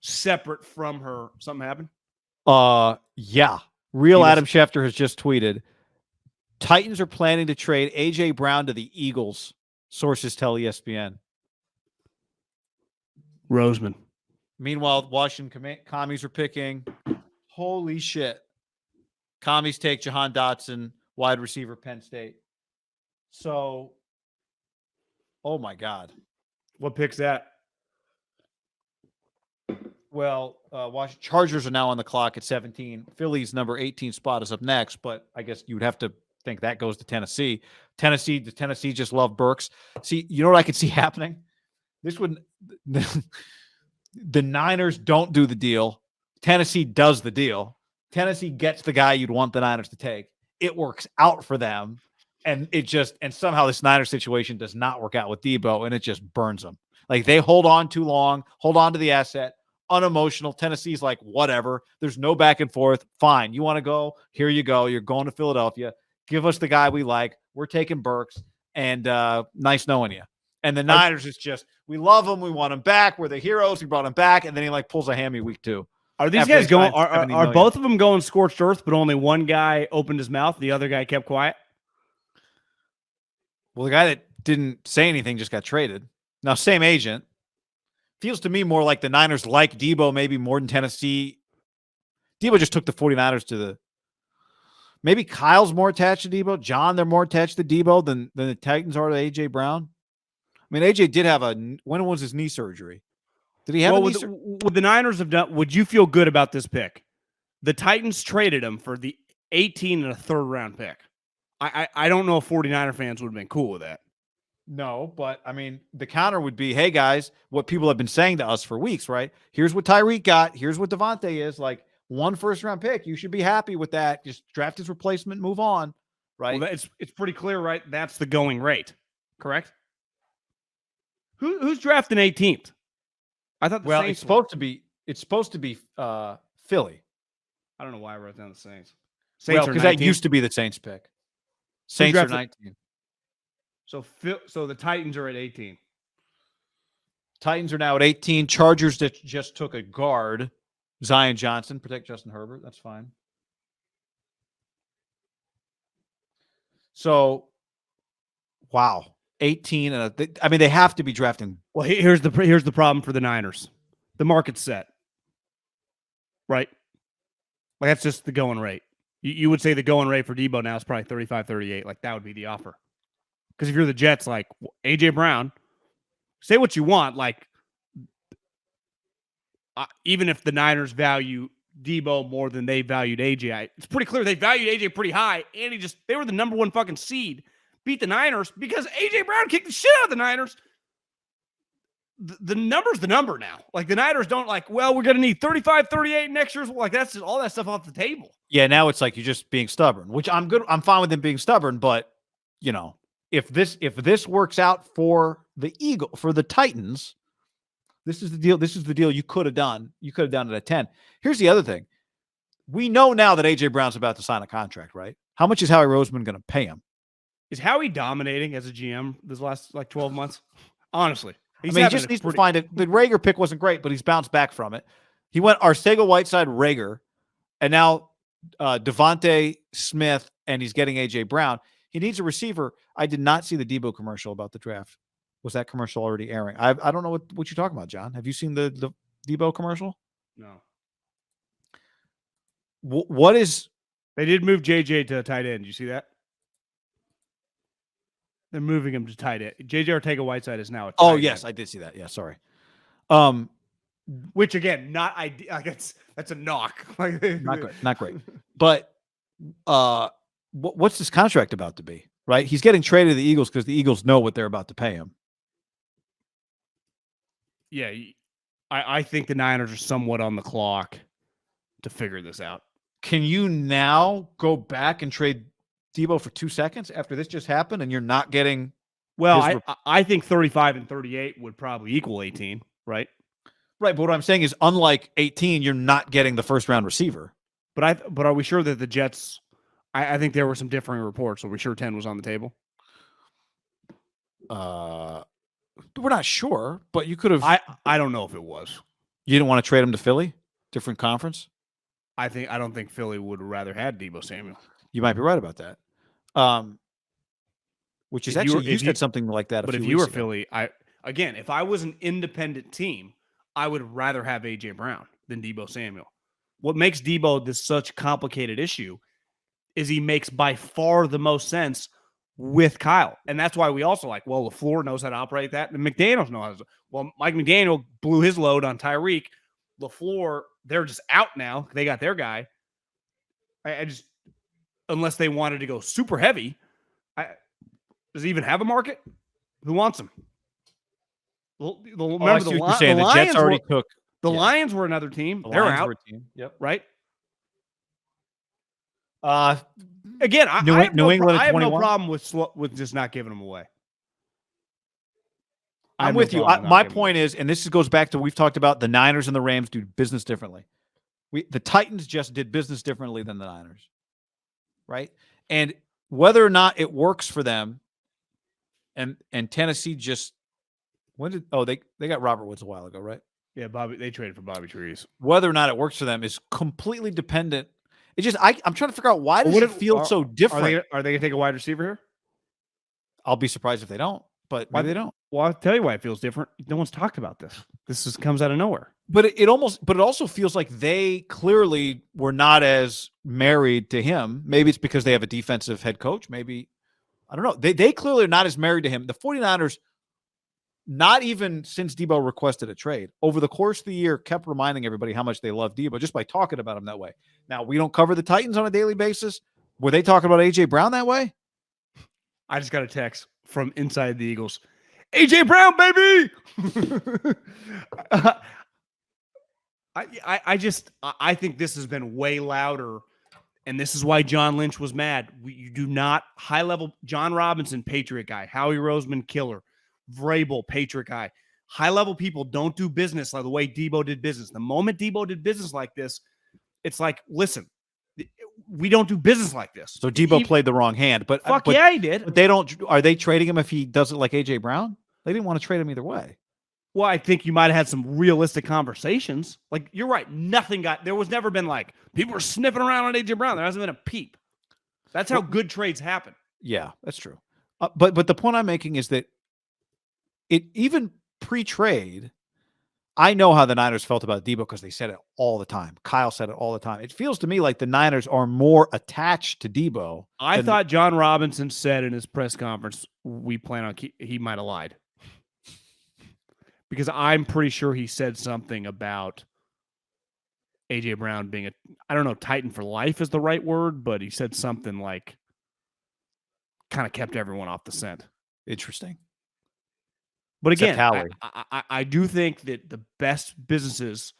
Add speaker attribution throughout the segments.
Speaker 1: separate from her. Something happened?
Speaker 2: Yeah. Real Adam Schefter has just tweeted, Titans are planning to trade A.J. Brown to the Eagles, sources tell ESPN.
Speaker 1: Roseman.
Speaker 2: Meanwhile, Washington commies are picking. Holy shit. Commies take Jahan Dotson, wide receiver, Penn State. So, oh my God.
Speaker 1: What pick's that?
Speaker 2: Well, Washington Chargers are now on the clock at 17. Philly's number 18 spot is up next, but I guess you would have to think that goes to Tennessee. Tennessee just love Burks. See, you know what I could see happening? This would the Niners don't do the deal. Tennessee does the deal. Tennessee gets the guy you'd want the Niners to take. It works out for them, and somehow this Niners situation does not work out with Debo, and it just burns them. Like they hold on too long, hold on to the asset. Unemotional. Tennessee's like, whatever. There's no back and forth. Fine. You want to go? Here you go. You're going to Philadelphia. Give us the guy we like. We're taking Burks, and nice knowing you. And the Niners is just, we love him. We want him back. We're the heroes. We brought him back, and then he pulls a hammy week 2.
Speaker 1: Are these guys going? Are both of them going scorched earth? But only one guy opened his mouth. The other guy kept quiet.
Speaker 2: Well, the guy that didn't say anything just got traded. Now, same agent. Feels to me more like the Niners like Debo maybe more than Tennessee. Debo just took the 49ers to the – maybe Kyle's more attached to Debo. John, they're more attached to Debo than the Titans are to A.J. Brown. I mean, A.J. did have when was his knee surgery? Did he have
Speaker 1: would the Niners have done – would you feel good about this pick? The Titans traded him for the 18 and a third-round pick. I don't know if 49er fans would have been cool with that.
Speaker 2: No, but I mean, the counter would be, hey guys, what people have been saying to us for weeks, right? Here's what Tyreek got. Here's what Devontae is. Like 1 first-round pick. You should be happy with that. Just draft his replacement, move on, right?
Speaker 1: Well, it's pretty clear, right? That's the going rate, correct? Who's drafting 18th? I thought the Saints
Speaker 2: it's supposed to be Philly.
Speaker 1: I don't know why I wrote down the Saints.
Speaker 2: Because that used to be the Saints pick. Saints are 19.
Speaker 1: So the Titans are at 18.
Speaker 2: Titans are now at 18. Chargers that just took a guard, Zion Johnson, protect Justin Herbert. That's fine. So, wow, 18 and they have to be drafting.
Speaker 1: Well, here's the problem for the Niners. The market's set, right? Like that's just the going rate. You would say the going rate for Debo now is probably 35, 38. Like that would be the offer. Because if you're the Jets, like A.J. Brown, say what you want. Like, even if the Niners value Debo more than they valued A.J., it's pretty clear they valued A.J. pretty high. And they were the number 1 fucking seed, beat the Niners because A.J. Brown kicked the shit out of the Niners. The number's the number now. Like, the Niners don't we're going to need 35, 38 next year's. Like, that's just all that stuff off the table.
Speaker 2: Yeah, now it's like you're just being stubborn, which I'm good. I'm fine with them being stubborn, but, if this works out for the Titans, this is the deal. This is the deal you could have done. You could have done it at 10. Here's the other thing. We know now that A.J. Brown's about to sign a contract, right? How much is Howie Roseman going to pay him?
Speaker 1: Is Howie dominating as a GM this last 12 months? Honestly.
Speaker 2: He just needs to find it. The Rager pick wasn't great, but he's bounced back from it. He went Arcega-Whiteside, Rager, and now Devontae Smith, and he's getting A.J. Brown. He needs a receiver. I did not see the Debo commercial about the draft. Was that commercial already airing? I don't know what you're talking about, John. Have you seen the Debo commercial?
Speaker 1: No.
Speaker 2: What is...
Speaker 1: They did move JJ to a tight end. Did you see that? They're moving him to tight end. JJ Arcega-Whiteside is now a tight end.
Speaker 2: Yes, I did see that. Yeah, sorry.
Speaker 1: Which, again, not ideal. I guess that's a knock.
Speaker 2: Not great. But what's this contract about to be, right? He's getting traded to the Eagles because the Eagles know what they're about to pay him.
Speaker 1: Yeah, I think the Niners are somewhat on the clock to figure this out.
Speaker 2: Can you now go back and trade Debo for 2 seconds after this just happened and you're not getting...
Speaker 1: Well, I think 35 and 38 would probably equal 18, right?
Speaker 2: Right, but what I'm saying is unlike 18, you're not getting the first-round receiver.
Speaker 1: But are we sure that the Jets... I think there were some differing reports. Are we sure 10 was on the table?
Speaker 2: We're not sure, but you could have...
Speaker 1: I don't know if it was.
Speaker 2: You didn't want to trade him to Philly? Different conference?
Speaker 1: I don't think Philly would have rather had Deebo Samuel.
Speaker 2: You might be right about that. Which is you said something like that a few weeks ago.
Speaker 1: But if you were Philly, if I was an independent team, I would rather have AJ Brown than Deebo Samuel. What makes Deebo this such a complicated issue is he makes by far the most sense with Kyle. And that's why we also LaFleur knows how to operate that, and McDaniels knows how to. Well, Mike McDaniel blew his load on Tyreek. LaFleur, they're just out now. They got their guy. I just, unless they wanted to go super heavy, does he even have a market? Who wants him?
Speaker 2: Remember the Jets already took.
Speaker 1: The Lions were another team. They're out.
Speaker 2: Yep.
Speaker 1: Right.
Speaker 2: Again, New England.
Speaker 1: I have no problem with just not giving them away.
Speaker 2: I'm with you. My point is, and this goes back to we've talked about the Niners and the Rams do business differently. The Titans just did business differently than the Niners, right? And whether or not it works for them, and Tennessee just they got Robert Woods a while ago, right?
Speaker 1: Yeah, they traded for Bobby Trees.
Speaker 2: Whether or not it works for them is completely dependent. It's just I'm trying to figure out why does it feel so different.
Speaker 1: Are they going to take a wide receiver here?
Speaker 2: I'll be surprised if they don't, but maybe they don't.
Speaker 1: Well, I'll tell you why it feels different. No one's talked about this. This comes out of nowhere.
Speaker 2: But it also feels like they clearly were not as married to him. Maybe it's because they have a defensive head coach. Maybe, I don't know. They clearly are not as married to him. The 49ers, not even since Deebo requested a trade, over the course of the year, kept reminding everybody how much they love Deebo just by talking about him that way. Now, we don't cover the Titans on a daily basis. Were they talking about A.J. Brown that way?
Speaker 1: I just got a text from inside the Eagles. A.J. Brown, baby! I think this has been way louder, and this is why John Lynch was mad. You do not high-level John Robinson, Patriot guy. Howie Roseman, killer. Vrabel, Patriot guy. High-level people don't do business like the way Deebo did business. The moment Deebo did business like this, it's like, listen, we don't do business like this.
Speaker 2: So Deebo played the wrong hand, but
Speaker 1: yeah, he did.
Speaker 2: But they don't. Are they trading him if he does it like A.J. Brown? They didn't want to trade him either way.
Speaker 1: Well, I think you might have had some realistic conversations. Like, you're right. There was never been people were sniffing around on A.J. Brown. There hasn't been a peep. That's how good trades happen.
Speaker 2: Yeah, that's true. But the point I'm making is that even pre-trade, I know how the Niners felt about Deebo because they said it all the time. Kyle said it all the time. It feels to me like the Niners are more attached to Deebo.
Speaker 1: I thought John Robinson said in his press conference, we plan on he might have lied. Because I'm pretty sure he said something about A.J. Brown being I don't know, Titan for life is the right word, but he said something like kind of kept everyone off the scent.
Speaker 2: Interesting.
Speaker 1: But again, I do think that the best businesses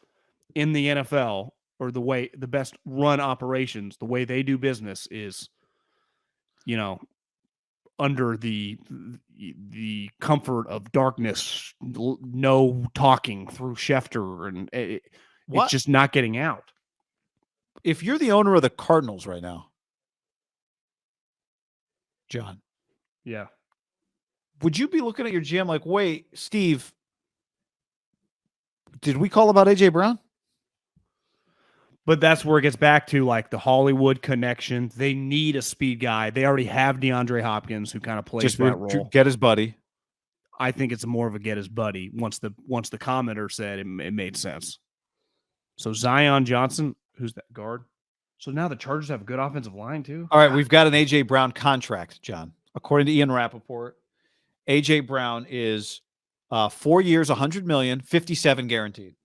Speaker 1: in the NFL, or the best run operations, the way they do business is, under the comfort of darkness, no talking through Schefter, and it's just not getting out.
Speaker 2: If you're the owner of the Cardinals right now, John.
Speaker 1: Yeah.
Speaker 2: Would you be looking at your GM like, wait, Steve, did we call about A.J. Brown?
Speaker 1: But that's where it gets back to the Hollywood connection. They need a speed guy. They already have DeAndre Hopkins, who kind of plays that role.
Speaker 2: Get his buddy.
Speaker 1: I think it's more of a get his buddy. Once the commenter said it made sense. So Zion Johnson, who's that guard? So now the Chargers have a good offensive line too.
Speaker 2: All right, we've got an A.J. Brown contract, John. According to Ian Rappaport, A.J. Brown is 4 years, $100 million, 57 guaranteed.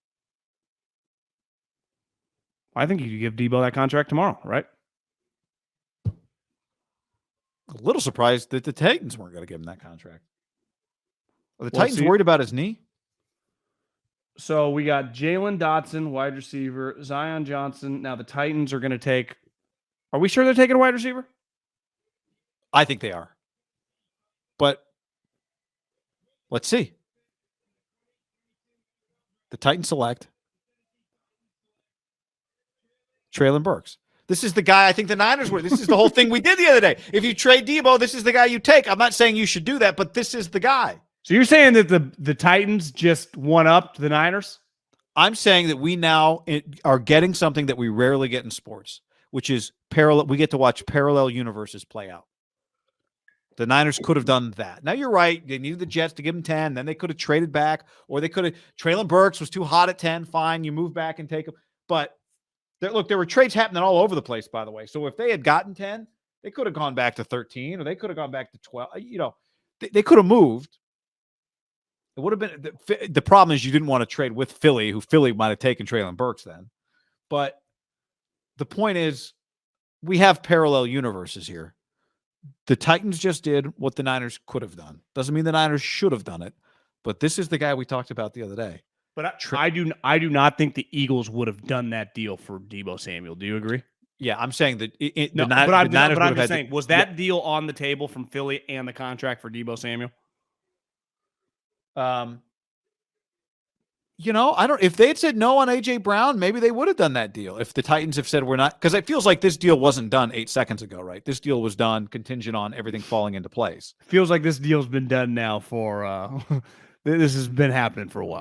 Speaker 1: I think you could give Deebo that contract tomorrow, right?
Speaker 2: A little surprised that the Titans weren't going to give him that contract. Are the Titans worried about his knee?
Speaker 1: So we got Jalen Dotson, wide receiver, Zion Johnson. Now the Titans are going to take. Are we sure they're taking a wide receiver?
Speaker 2: I think they are. But let's see. The Titans select Treylon Burks. This is the guy I think the Niners were. This is the whole thing we did the other day. If you trade Deebo, this is the guy you take. I'm not saying you should do that, but this is the guy.
Speaker 1: So you're saying that the Titans just one-upped the Niners?
Speaker 2: I'm saying that we now are getting something that we rarely get in sports, which is parallel. We get to watch parallel universes play out. The Niners could have done that. Now, you're right. They needed the Jets to give them 10. Then they could have traded back, or they could have. Traylon Burks was too hot at 10. Fine. You move back and take him. But look, there were trades happening all over the place, by the way. So if they had gotten 10, they could have gone back to 13, or they could have gone back to 12. They could have moved. It would have been the problem is you didn't want to trade with Philly, who Philly might have taken Traylon Burks then. But the point is, we have parallel universes here. The Titans just did what the Niners could have done. Doesn't mean the Niners should have done it, but this is the guy we talked about the other day.
Speaker 1: But I do not think the Eagles would have done that deal for Deebo Samuel. Do you agree?
Speaker 2: Yeah, I'm saying that.
Speaker 1: I'm just saying, was that deal on the table from Philly and the contract for Deebo Samuel?
Speaker 2: I don't. If they had said no on AJ Brown, maybe they would have done that deal. If the Titans have said we're not, because it feels like this deal wasn't done 8 seconds ago, right? This deal was done contingent on everything falling into place.
Speaker 1: Feels like this deal's been done now for. This has been happening for a while.